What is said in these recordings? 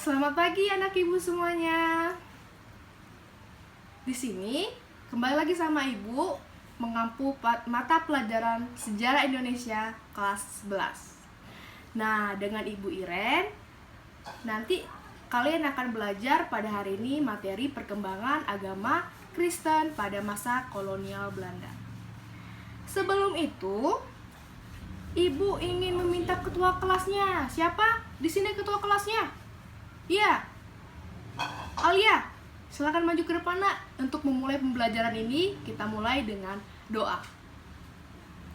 Selamat pagi anak ibu semuanya. Di sini kembali lagi sama ibu mengampu mata pelajaran Sejarah Indonesia kelas 11. Nah, dengan Ibu Iren, nanti kalian akan belajar pada hari ini materi perkembangan agama Kristen pada masa kolonial Belanda. Sebelum itu, Ibu ingin meminta ketua kelasnya. Siapa? Di sini ketua kelasnya? Iya, Alia, silakan maju ke depan nak. Untuk memulai pembelajaran ini, kita mulai dengan doa.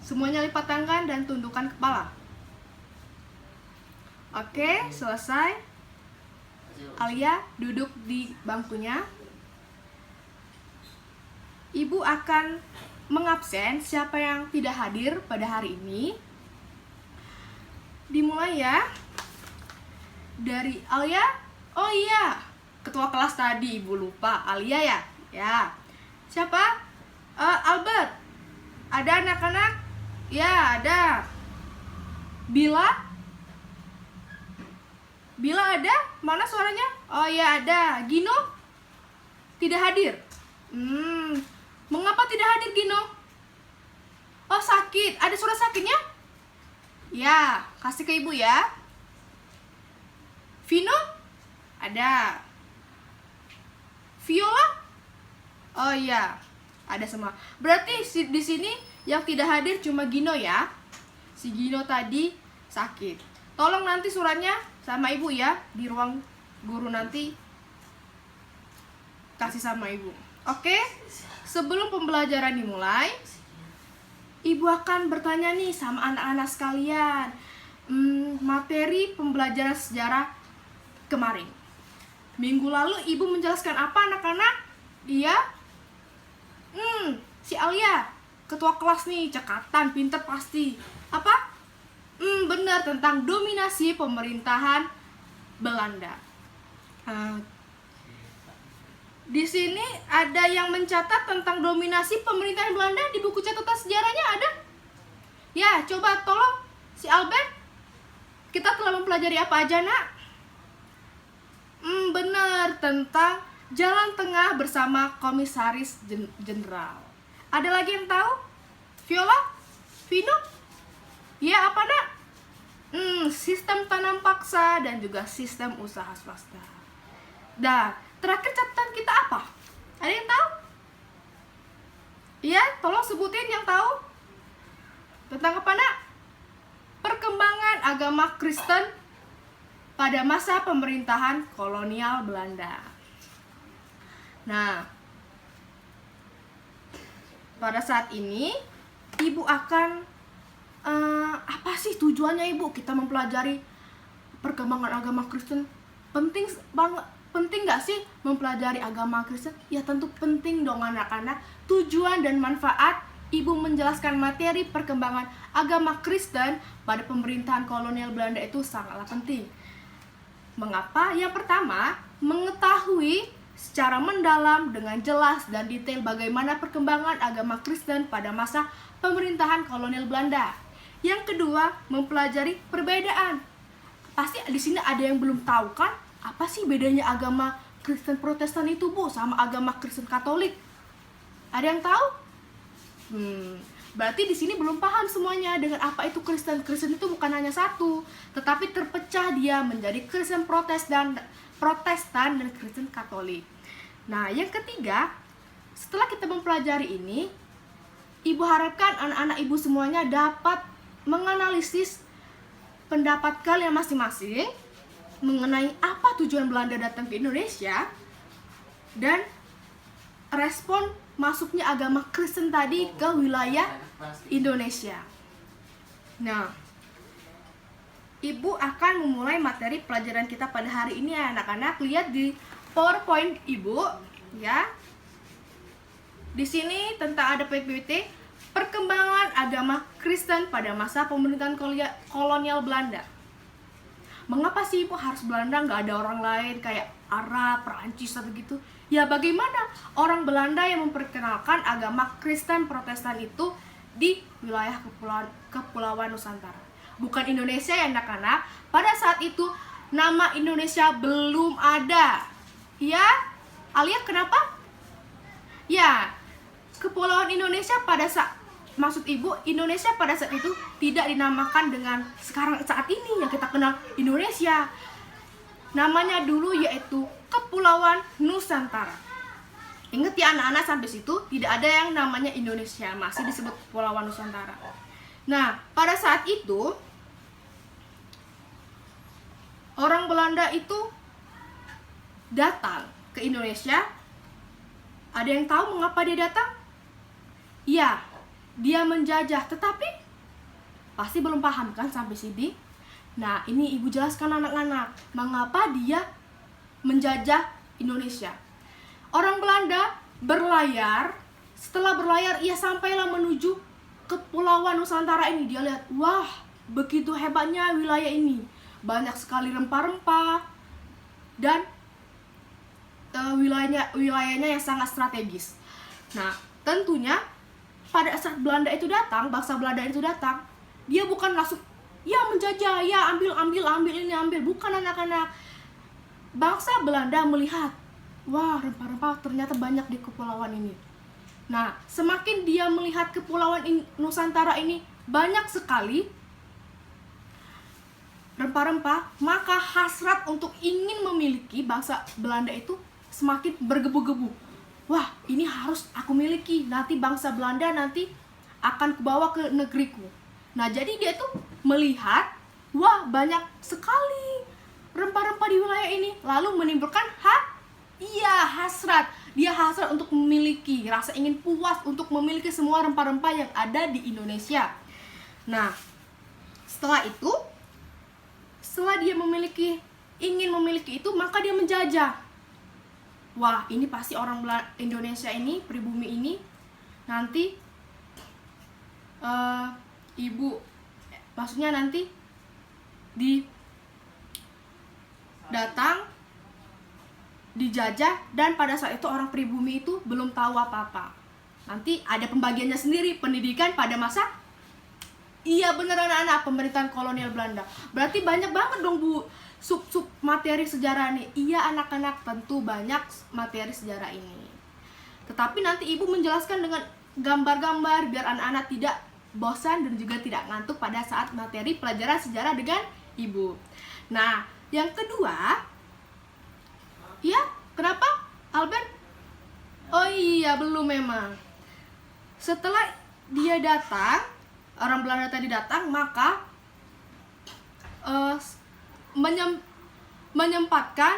Semuanya lipat tangan dan tundukkan kepala. Oke, selesai. Alia duduk di bangkunya. Ibu akan mengabsen siapa yang tidak hadir pada hari ini. Dimulai ya. Dari Alia. Oh iya, ketua kelas tadi ibu lupa. Alia ya? Ya. Siapa? Albert. Ada anak-anak? Ya, ada. Bila? Bila ada? Mana suaranya? Oh iya ada. Gino? Tidak hadir. Mengapa tidak hadir Gino? Oh sakit. Ada surat sakitnya? Ya, kasih ke ibu ya. Vino? Ada. Viola? Oh iya, ada semua. Berarti di sini yang tidak hadir cuma Gino ya. Si Gino tadi sakit. Tolong nanti suratnya sama ibu ya, di ruang guru nanti kasih sama ibu. Oke? Sebelum pembelajaran dimulai, ibu akan bertanya nih sama anak-anak sekalian. Materi pembelajaran sejarah kemarin. Minggu lalu ibu menjelaskan apa anak-anak? Iya? Si Alia, ketua kelas nih, cekatan, pinter pasti. Apa? Benar, tentang dominasi pemerintahan Belanda. Di sini ada yang mencatat tentang dominasi pemerintahan Belanda di buku catatan sejarahnya ada? Ya, coba tolong si Albert. Kita telah mempelajari apa aja, nak? Benar, tentang Jalan Tengah bersama Komisaris Jenderal. Ada lagi yang tahu? Viola? Vino? Ya, apa nak? Sistem tanam paksa dan juga sistem usaha swasta. Nah, terakhir catatan kita apa? Ada yang tahu? Iya, tolong sebutin yang tahu. Tentang apa nak? Perkembangan agama Kristen pada masa pemerintahan kolonial Belanda. Nah, pada saat ini ibu akan apa sih tujuannya ibu kita mempelajari perkembangan agama Kristen? Penting banget, penting nggak sih mempelajari agama Kristen? Ya tentu penting dong anak-anak. Tujuan dan manfaat ibu menjelaskan materi perkembangan agama Kristen pada pemerintahan kolonial Belanda itu sangatlah penting. Mengapa? Yang pertama, mengetahui secara mendalam dengan jelas dan detail bagaimana perkembangan agama Kristen pada masa pemerintahan kolonial Belanda. Yang kedua, mempelajari perbedaan. Pasti di sini ada yang belum tahu kan? Apa sih bedanya agama Kristen Protestan itu, Bu, sama agama Kristen Katolik? Ada yang tahu? Berarti di sini belum paham semuanya dengan apa itu Kristen. Kristen itu bukan hanya satu, tetapi terpecah dia menjadi Kristen Protestan dan Kristen Katolik. Nah, yang ketiga, setelah kita mempelajari ini, ibu harapkan anak-anak ibu semuanya dapat menganalisis pendapat kalian masing-masing mengenai apa tujuan Belanda datang ke Indonesia dan respon masuknya agama Kristen tadi ke wilayah Indonesia. Nah, ibu akan memulai materi pelajaran kita pada hari ini ya anak-anak. Lihat di PowerPoint ibu ya. Di sini tentang ada PPT perkembangan agama Kristen pada masa pemerintahan kolonial Belanda. Mengapa sih ibu harus Belanda, nggak ada orang lain kayak Arab, Perancis atau gitu? Ya bagaimana orang Belanda yang memperkenalkan agama Kristen Protestan itu di wilayah kepulauan Nusantara. Bukan Indonesia ya anak-anak. Pada saat itu nama Indonesia belum ada. Ya, Alia kenapa? Ya, Kepulauan Indonesia pada maksud ibu, Indonesia pada saat itu tidak dinamakan dengan sekarang saat ini yang kita kenal Indonesia. Namanya dulu yaitu Kepulauan Nusantara. Ingat ya anak-anak, sampai situ tidak ada yang namanya Indonesia, masih disebut Kepulauan Nusantara. Nah, pada saat itu orang Belanda itu datang ke Indonesia. Ada yang tahu mengapa dia datang? Ya, dia menjajah, tetapi pasti belum paham kan sampai sini. Nah, ini ibu jelaskan anak-anak, mengapa dia menjajah Indonesia. Orang Belanda berlayar, setelah berlayar ia sampailah menuju Kepulauan Nusantara ini. Dia lihat, wah, begitu hebatnya wilayah ini. Banyak sekali rempah-rempah dan wilayahnya yang sangat strategis. Nah, tentunya pada saat Belanda itu datang, bangsa Belanda itu datang, dia bukan langsung ya menjajah, ya ambil ini, ambil. Bukan anak-anak. Bangsa Belanda melihat, wah, rempah-rempah ternyata banyak di kepulauan ini. Nah, semakin dia melihat kepulauan Nusantara ini banyak sekali rempah-rempah, maka hasrat untuk ingin memiliki bangsa Belanda itu semakin bergebu-gebu. Wah, ini harus aku miliki, nanti bangsa Belanda nanti akan kubawa ke negeriku. Nah, jadi dia tuh melihat, wah, banyak sekali rempah-rempah di wilayah ini, lalu menimbulkan hasrat. Dia hasrat untuk memiliki, rasa ingin puas untuk memiliki semua rempah-rempah yang ada di Indonesia. Nah, setelah dia ingin memiliki itu, maka dia menjajah. Wah, ini pasti orang Indonesia ini, pribumi ini, nanti maksudnya nanti datang, dijajah, dan pada saat itu orang pribumi itu belum tahu apa-apa. Nanti ada pembagiannya sendiri, pendidikan pada masa, iya bener anak-anak, pemerintahan kolonial Belanda. Berarti banyak banget dong Bu, sub materi sejarah nih. Iya anak-anak, tentu banyak materi sejarah ini. Tetapi nanti ibu menjelaskan dengan gambar-gambar biar anak-anak tidak bosan dan juga tidak ngantuk pada saat materi pelajaran sejarah dengan ibu. Nah, yang kedua, ya kenapa Albert? Oh iya, belum memang. Setelah dia datang, orang Belanda tadi datang, maka menyempatkan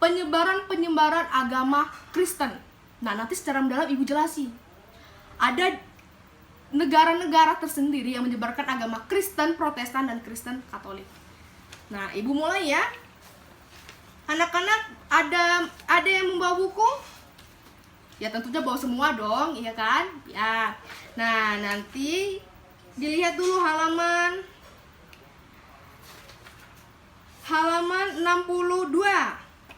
penyebaran agama Kristen. Nah, nanti secara mendalam ibu jelasin. Ada negara-negara tersendiri yang menyebarkan agama Kristen, Protestan, dan Kristen Katolik. Nah, ibu mulai ya. Anak-anak, ada yang membawa buku? Ya tentunya bawa semua dong, iya kan? Ya. Nah, nanti dilihat dulu halaman 62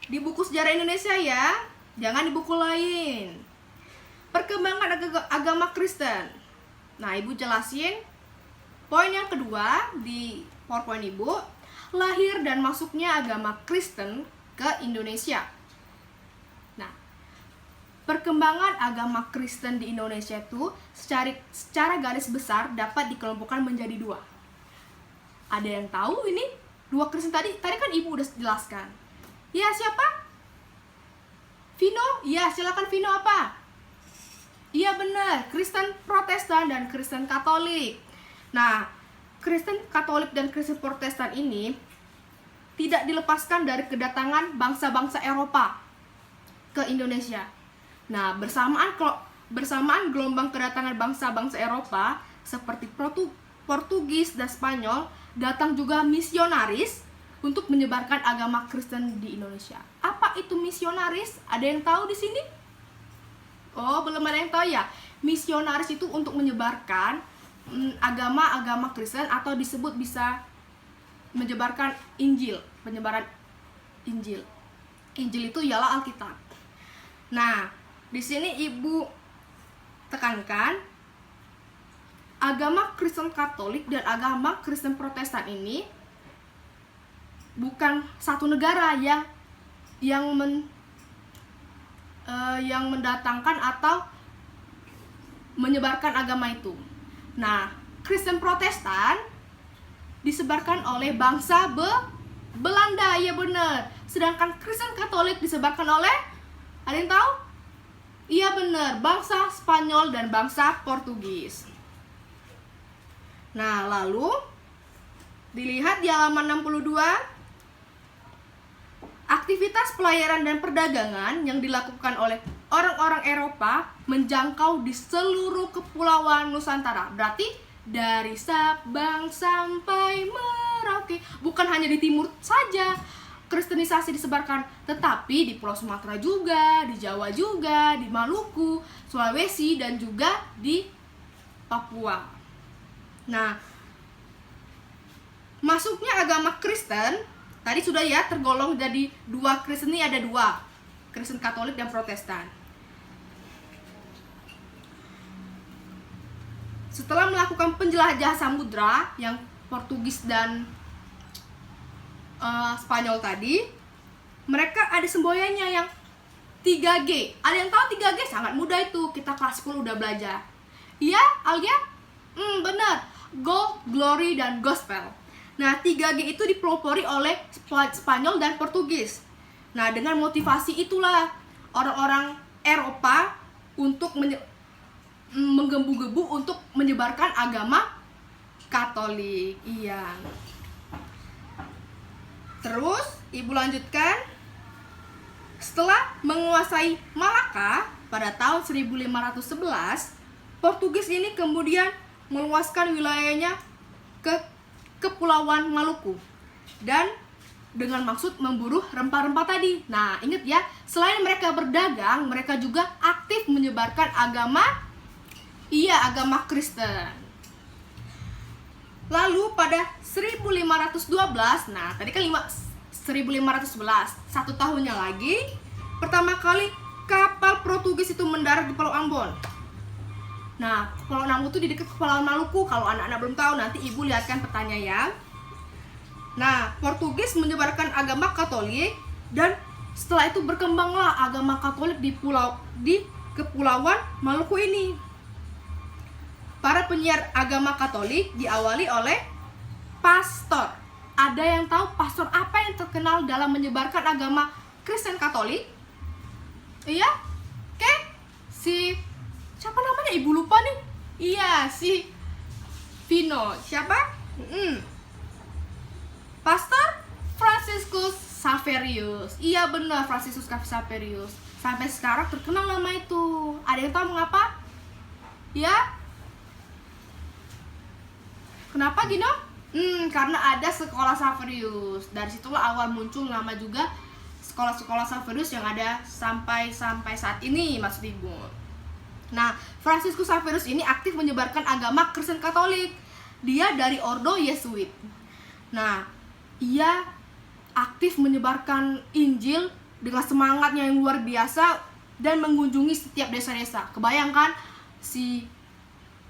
di buku Sejarah Indonesia ya, jangan di buku lain. Perkembangan agama Kristen. Nah, ibu jelasin poin yang kedua di PowerPoint ibu, lahir dan masuknya agama Kristen ke Indonesia. Nah, perkembangan agama Kristen di Indonesia itu secara garis besar dapat dikelompokkan menjadi dua. Ada yang tahu ini? Dua Kristen tadi kan ibu udah jelaskan. Ya, siapa? Vino? Ya, silakan Vino, apa? Iya benar, Kristen Protestan dan Kristen Katolik. Nah, Kristen Katolik dan Kristen Protestan ini tidak dilepaskan dari kedatangan bangsa-bangsa Eropa ke Indonesia. Nah, bersamaan gelombang kedatangan bangsa-bangsa Eropa seperti Portugis dan Spanyol, datang juga misionaris untuk menyebarkan agama Kristen di Indonesia. Apa itu misionaris? Ada yang tahu di sini? Oh, belum ada yang tahu ya. Misionaris itu untuk menyebarkan agama-agama Kristen, atau disebut bisa menyebarkan Injil, penyebaran Injil. Injil itu ialah Alkitab. Nah, di sini ibu tekankan agama Kristen Katolik dan agama Kristen Protestan ini bukan satu negara yang mendatangkan atau menyebarkan agama itu. Nah, Kristen Protestan disebarkan oleh bangsa Belanda, ya benar. Sedangkan Kristen Katolik disebarkan oleh, ada yang tahu? Iya benar, bangsa Spanyol dan bangsa Portugis. Nah, lalu dilihat di halaman 62, aktivitas pelayaran dan perdagangan yang dilakukan oleh orang-orang Eropa menjangkau di seluruh kepulauan Nusantara. Berarti dari Sabang sampai Merauke, bukan hanya di timur saja Kristenisasi disebarkan, tetapi di Pulau Sumatera juga, di Jawa juga, di Maluku, Sulawesi, dan juga di Papua. Nah, masuknya agama Kristen tadi sudah ya tergolong jadi dua. Kristen ini ada dua, Kristen Katolik dan Protestan. Setelah melakukan penjelajahan samudra yang Portugis dan Spanyol tadi, mereka ada semboyannya yang 3G. Ada yang tahu 3G? Sangat mudah itu, kita kelas 10 udah belajar. Iya, Alia? Benar. Gold, Glory, dan Gospel. Nah, 3G itu dipelopori oleh Spanyol dan Portugis. Nah, dengan motivasi itulah orang-orang Eropa untuk menggebu-gebu untuk menyebarkan agama Katolik. Iya. Terus, Ibu lanjutkan. Setelah menguasai Malaka pada tahun 1511, Portugis ini kemudian meluaskan wilayahnya ke Kepulauan Maluku dan dengan maksud memburu rempah-rempah tadi. Nah, ingat ya, selain mereka berdagang, mereka juga aktif menyebarkan agama Kristen. Lalu pada 1512, nah tadi kan 1511, satu tahunnya lagi, pertama kali kapal Portugis itu mendarat di Pulau Ambon. Nah, Pulau Ambon itu di dekat Kepulauan Maluku. Kalau anak-anak belum tahu, nanti Ibu lihatkan petanya ya. Nah, Portugis menyebarkan agama Katolik dan setelah itu berkembanglah agama Katolik di Kepulauan Maluku ini. Para penyiar agama Katolik diawali oleh pastor. Ada yang tahu pastor apa yang terkenal dalam menyebarkan agama Kristen Katolik? Iya? Oke? Siapa namanya? Ibu lupa nih. Iya, si Vino. Siapa? Pastor Franciscus Xaverius. Iya benar, Franciscus Xaverius. Sampai sekarang terkenal nama itu. Ada yang tahu mengapa? Ya? Kenapa Gino? Karena ada sekolah Xaverius. Dari situlah awal muncul nama juga sekolah-sekolah Xaverius yang ada sampai saat ini, Mas Ibu. Nah, Franciscus Xaverius ini aktif menyebarkan agama Kristen Katolik. Dia dari Ordo Yesuit. Nah, ia aktif menyebarkan Injil dengan semangatnya yang luar biasa dan mengunjungi setiap desa-desa. Kebayangkan si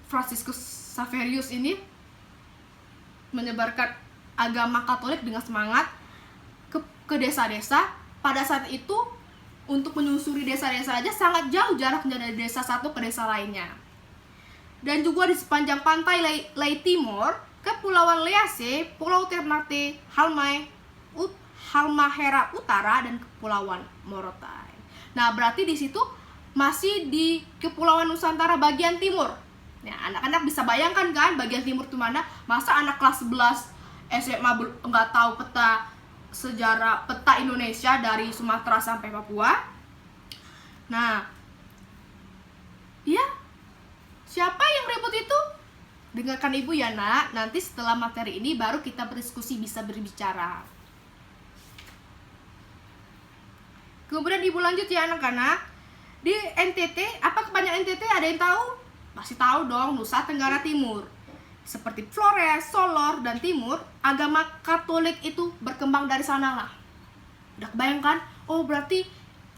Franciscus Xaverius ini menyebarkan agama Katolik dengan semangat ke desa-desa. Pada saat itu untuk menyusuri desa-desa aja sangat jauh jaraknya dari desa satu ke desa lainnya. Dan juga di sepanjang pantai Ley Timor, Kepulauan Lease, Pulau Ternate, Halmahera Utara, dan Kepulauan Morotai. Nah, berarti di situ masih di Kepulauan Nusantara bagian timur. Nah, anak-anak bisa bayangkan kan bagian timur itu mana? Masa anak kelas 11 SMA nggak tahu sejarah peta Indonesia dari Sumatera sampai Papua? Nah, ya, siapa yang ribut itu? Dengarkan Ibu ya nak, nanti setelah materi ini baru kita berdiskusi, bisa berbicara. Kemudian Ibu lanjut ya anak-anak. Di NTT, apa kepanjangan NTT? Ada yang tahu? Pasti tahu dong, Nusa Tenggara Timur. Seperti Flores, Solor, dan Timur, agama Katolik itu berkembang dari sanalah. Udah kebayangkan? Oh, berarti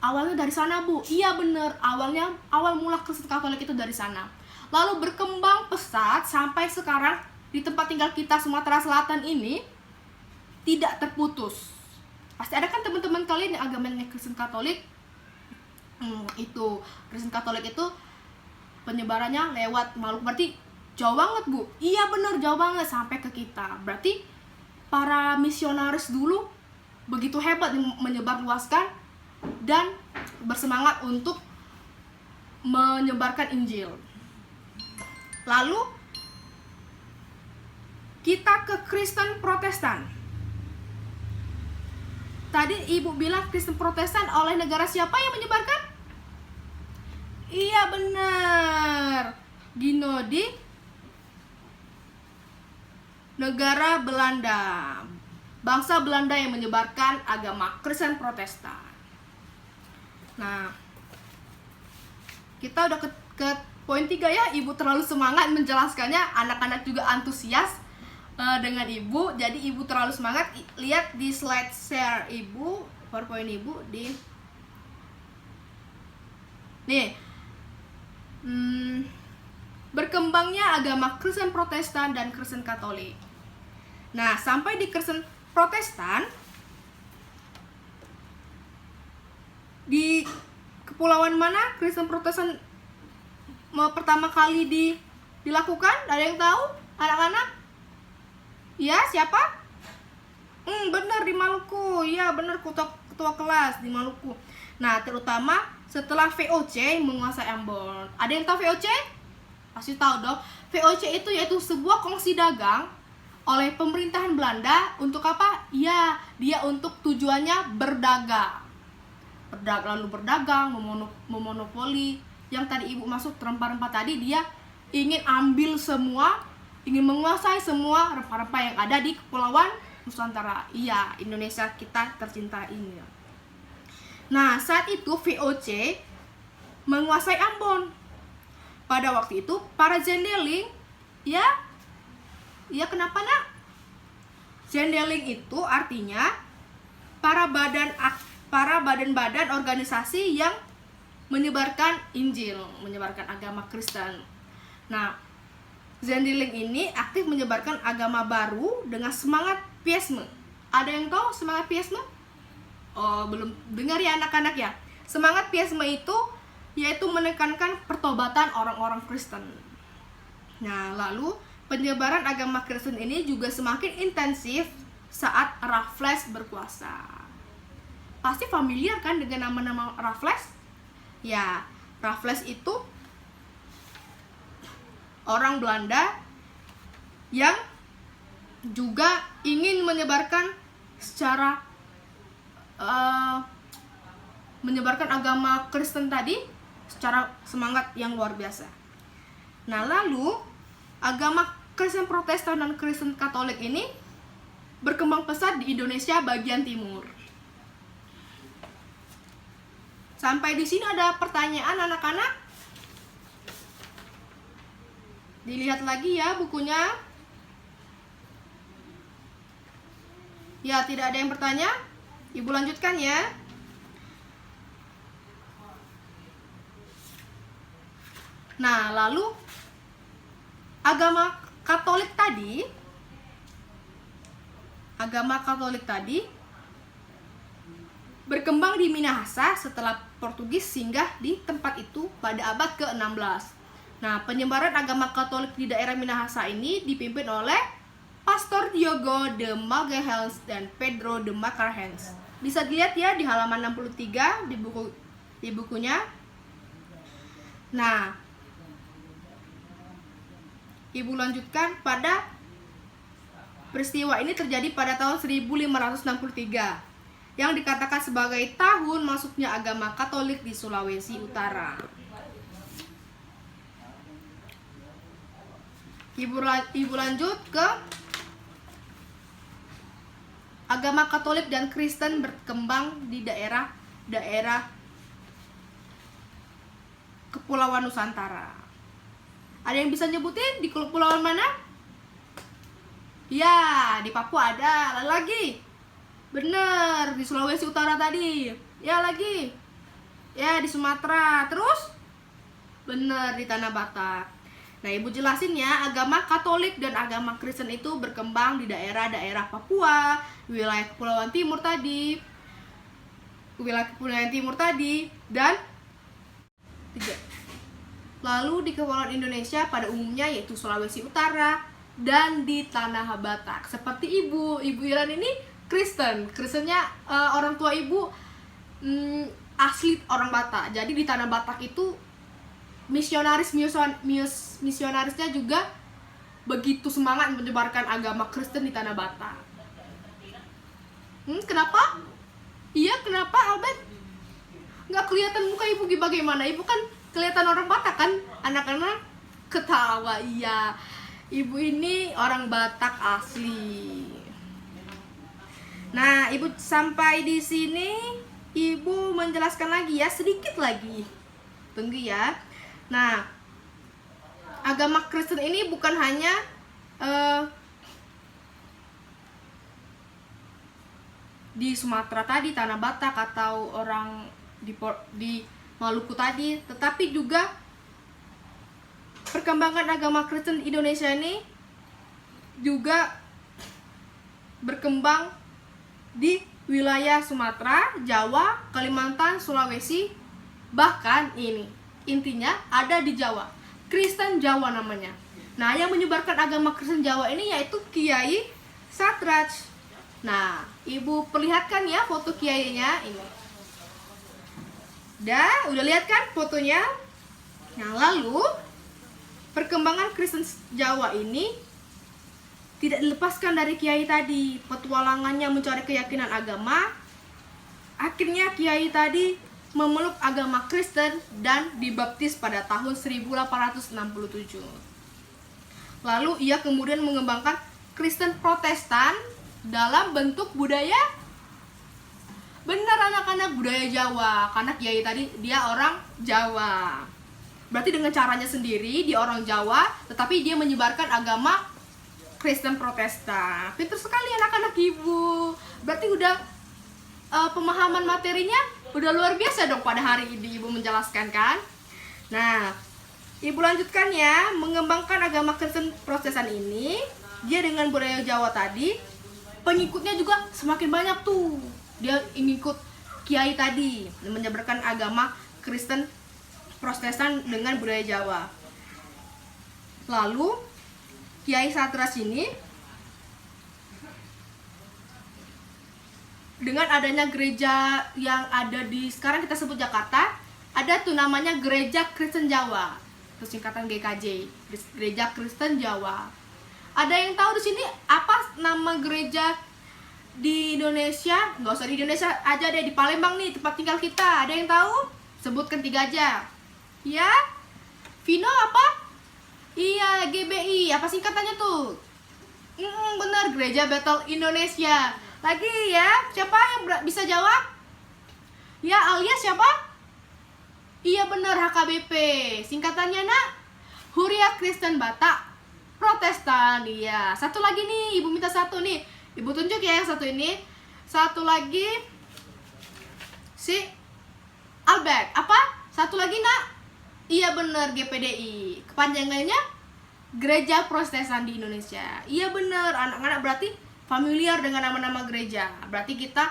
awalnya dari sana, Bu. Iya bener, awal mula Kristen Katolik itu dari sana. Lalu berkembang pesat sampai sekarang di tempat tinggal kita Sumatera Selatan ini, tidak terputus. Pasti ada kan teman-teman kalian yang agamanya Kristen Katolik. Itu Kristen Katolik itu penyebarannya lewat Maluku, berarti jauh banget Bu. Iya bener, jauh banget sampai ke kita. Berarti para misionaris dulu begitu hebat menyebarluaskan dan bersemangat untuk menyebarkan Injil. Lalu kita ke Kristen Protestan. Tadi Ibu bilang Kristen Protestan oleh negara siapa yang menyebarkan? Iya benar, Gino, di negara Belanda. Bangsa Belanda yang menyebarkan agama Kristen Protestan. Nah, kita udah ke poin 3 ya. Ibu terlalu semangat menjelaskannya, anak-anak juga antusias dengan Ibu. Jadi Ibu terlalu semangat. Lihat di slide share Ibu, PowerPoint Ibu di nih. Berkembangnya agama Kristen Protestan dan Kristen Katolik. Nah, sampai di Kristen Protestan, di kepulauan mana Kristen Protestan pertama kali dilakukan? Ada yang tahu, anak-anak? Ya, siapa? Benar, di Maluku. Ya, benar, ketua kelas di Maluku. Nah, terutama setelah VOC menguasai Ambon. Ada yang tahu VOC? Pasti tahu dong. VOC itu yaitu sebuah kongsi dagang oleh pemerintahan Belanda untuk apa? Ya, dia untuk tujuannya berdagang. Lalu berdagang, memonopoli. Yang tadi Ibu masuk rempah-rempah tadi, dia ingin ambil semua, ingin menguasai semua rempah-rempah yang ada di Kepulauan Nusantara. Iya, Indonesia kita tercinta ini. Nah, saat itu VOC menguasai Ambon. Pada waktu itu para Zendeling, ya kenapa nak? Zendeling itu artinya para badan-badan organisasi yang menyebarkan Injil, menyebarkan agama Kristen. Nah, Zendeling ini aktif menyebarkan agama baru dengan semangat Piesme. Ada yang tahu semangat Piesme? Oh, belum dengar ya anak-anak ya. Semangat Piesme itu yaitu menekankan pertobatan orang-orang Kristen. Nah, lalu penyebaran agama Kristen ini juga semakin intensif saat Raffles berkuasa. Pasti familiar kan dengan nama-nama Raffles? Ya, Raffles itu orang Belanda yang juga ingin menyebarkan menyebarkan agama Kristen tadi secara semangat yang luar biasa. Nah, lalu agama Kristen Protestan dan Kristen Katolik ini berkembang pesat di Indonesia bagian timur. Sampai di sini ada pertanyaan anak-anak? Dilihat lagi ya bukunya. Ya, tidak ada yang bertanya? Ibu lanjutkan ya. Nah, lalu agama Katolik tadi berkembang di Minahasa setelah Portugis singgah di tempat itu pada abad ke-16. Nah, penyebaran agama Katolik di daerah Minahasa ini dipimpin oleh Pastor Diogo de Magalhães dan Pedro de Macarhães. Bisa dilihat ya di halaman 63 di bukunya. Nah, Ibu lanjutkan, pada peristiwa ini terjadi pada tahun 1563 yang dikatakan sebagai tahun masuknya agama Katolik di Sulawesi Utara. Ibu lanjut ke agama Katolik dan Kristen berkembang di daerah Kepulauan Nusantara. Ada yang bisa nyebutin di kepulauan mana? Ya, di Papua ada. Lagi? Bener, di Sulawesi Utara tadi. Ya, lagi. Ya, di Sumatera. Terus? Bener, di Tanah Batak. Nah, Ibu jelasin ya, agama Katolik dan agama Kristen itu berkembang di daerah-daerah Papua, wilayah Kepulauan Timur tadi, dan 3. Lalu di Kepulauan Indonesia pada umumnya yaitu Sulawesi Utara dan di Tanah Batak. Seperti Ibu Iran ini Kristennya orang tua Ibu asli orang Batak. Jadi di Tanah Batak itu misionarisnya juga begitu semangat menyebarkan agama Kristen di Tanah Batak. Kenapa? Iya, kenapa Albert? Nggak kelihatan muka Ibu bagaimana? Ibu kan kelihatan orang Batak kan? Anak-anak ketawa. Iya, Ibu ini orang Batak asli. Nah, Ibu sampai di sini, Ibu menjelaskan lagi ya, sedikit lagi. Tunggu ya. Nah, agama Kristen ini bukan hanya di Sumatera tadi, Tanah Batak, atau orang di Maluku tadi, tetapi juga perkembangan agama Kristen Indonesia ini juga berkembang di wilayah Sumatera, Jawa, Kalimantan, Sulawesi, bahkan ini intinya ada di Jawa, Kristen Jawa namanya. Nah, yang menyebarkan agama Kristen Jawa ini yaitu Kiai Satraj. Nah, Ibu perlihatkan ya foto kiainya ini. Udah lihat kan fotonya? Nah, lalu perkembangan Kristen Jawa ini tidak dilepaskan dari Kiai tadi. Petualangannya mencari keyakinan agama. Akhirnya Kiai tadi memeluk agama Kristen dan dibaptis pada tahun 1867. Lalu ia kemudian mengembangkan Kristen Protestan dalam bentuk budaya. Benar anak-anak, budaya Jawa. Karena Kiai tadi dia orang Jawa. Berarti dengan caranya sendiri, dia orang Jawa, tetapi dia menyebarkan agama Kristen Protestan. Pintar sekali anak-anak Ibu. Berarti udah pemahaman materinya udah luar biasa dong pada hari ini Ibu menjelaskan kan. Nah, Ibu lanjutkan ya, mengembangkan agama Kristen Protestan ini, dia dengan budaya Jawa tadi, pengikutnya juga semakin banyak tuh. Dia ngikut Kiai tadi, menyebarkan agama Kristen Protestan dengan budaya Jawa. Lalu Kiai Satraj ini dengan adanya gereja yang ada di sekarang kita sebut Jakarta, ada tuh namanya Gereja Kristen Jawa, itu singkatan GKJ, Gereja Kristen Jawa. Ada yang tahu di sini apa nama gereja di Indonesia? Nggak usah di Indonesia aja deh, di Palembang nih tempat tinggal kita. Ada yang tahu? Sebutkan 3 aja. Ya, Vino apa? Iya, GBI. Apa singkatannya tuh? Benar, Gereja Battle Indonesia. Lagi ya, siapa yang bisa jawab? Ya, alias siapa? Iya benar, HKBP. Singkatannya nak? Huria Kristen Batak Protestan. Iya. Satu lagi nih, Ibu minta satu nih. Ibu tunjuk ya yang satu ini. Satu lagi si Albert. Apa? Satu lagi nak? Iya benar, GPDI. Kepanjangannya Gereja Protestan di Indonesia. Iya benar, anak-anak berarti familiar dengan nama-nama gereja. Berarti kita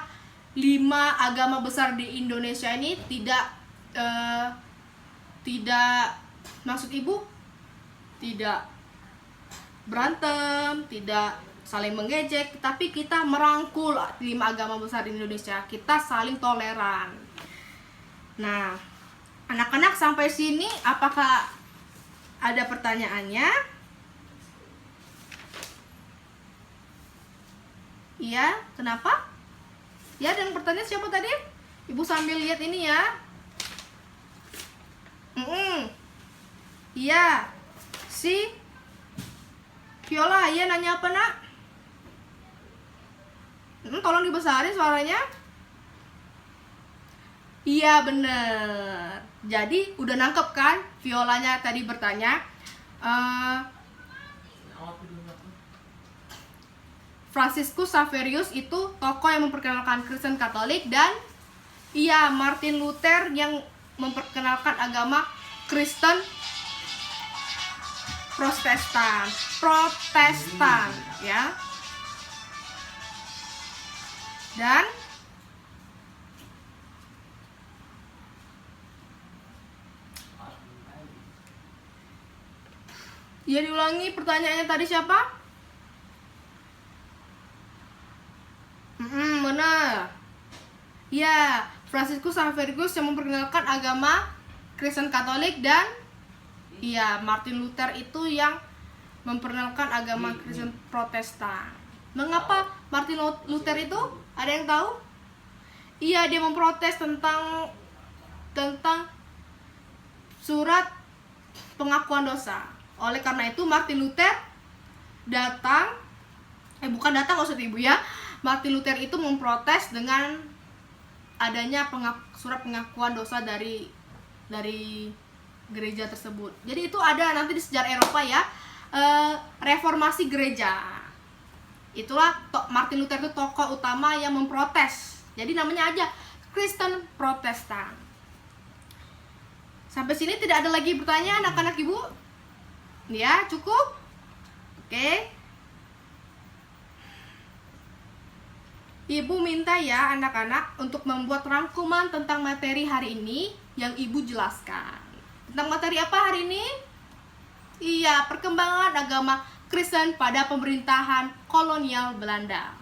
5 agama besar di Indonesia ini tidak maksud Ibu tidak berantem, tidak saling mengejek, tapi kita merangkul 5 agama besar di Indonesia. Kita saling toleran. Nah, anak-anak sampai sini apakah ada pertanyaannya? Iya, kenapa? Ya, dan pertanyaan siapa tadi? Ibu sambil lihat ini ya. Iya, si Viola, iya nanya apa nak? Tolong dibesarin suaranya. Iya bener. Jadi udah nangkep kan? Violanya tadi bertanya Franciscus Xaverius itu tokoh yang memperkenalkan Kristen Katolik, dan iya Martin Luther yang memperkenalkan agama Kristen Protestan ya. Dan ya, diulangi pertanyaannya tadi siapa? Benar. Ya, Franciscus Xaverius yang memperkenalkan agama Kristen Katolik, dan ya, Martin Luther itu yang memperkenalkan agama Kristen Protestan. Mengapa Martin Luther itu? Ada yang tahu? Iya, dia memprotes tentang surat pengakuan dosa. Oleh karena itu Martin Luther maksud ibu ya. Martin Luther itu memprotes dengan adanya surat pengakuan dosa dari gereja tersebut. Jadi itu ada nanti di sejarah Eropa ya, reformasi gereja. Itulah Martin Luther itu tokoh utama yang memprotes. Jadi namanya aja Kristen Protestan. Sampai sini tidak ada lagi pertanyaan anak-anak ibu? Ya, cukup? Oke. Ibu minta ya anak-anak untuk membuat rangkuman tentang materi hari ini yang ibu jelaskan. Tentang materi apa hari ini? Iya, perkembangan agama Kristen pada pemerintahan kolonial Belanda.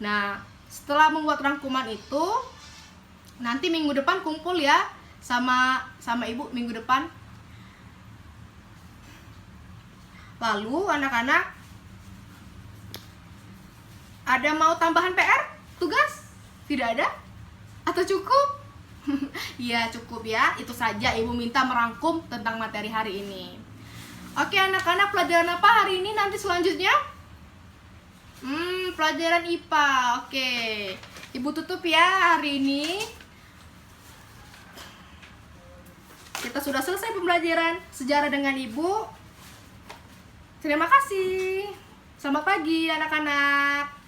Nah, setelah membuat rangkuman itu, nanti minggu depan kumpul ya sama ibu minggu depan. Lalu anak-anak, ada mau tambahan PR? Tugas? Tidak ada? Atau cukup? Ya, cukup ya. Itu saja ibu minta merangkum tentang materi hari ini. Oke anak-anak, pelajaran apa hari ini nanti selanjutnya? Pelajaran IPA. Oke, ibu tutup ya hari ini. Kita sudah selesai pembelajaran sejarah dengan ibu. Terima kasih. Selamat pagi anak-anak.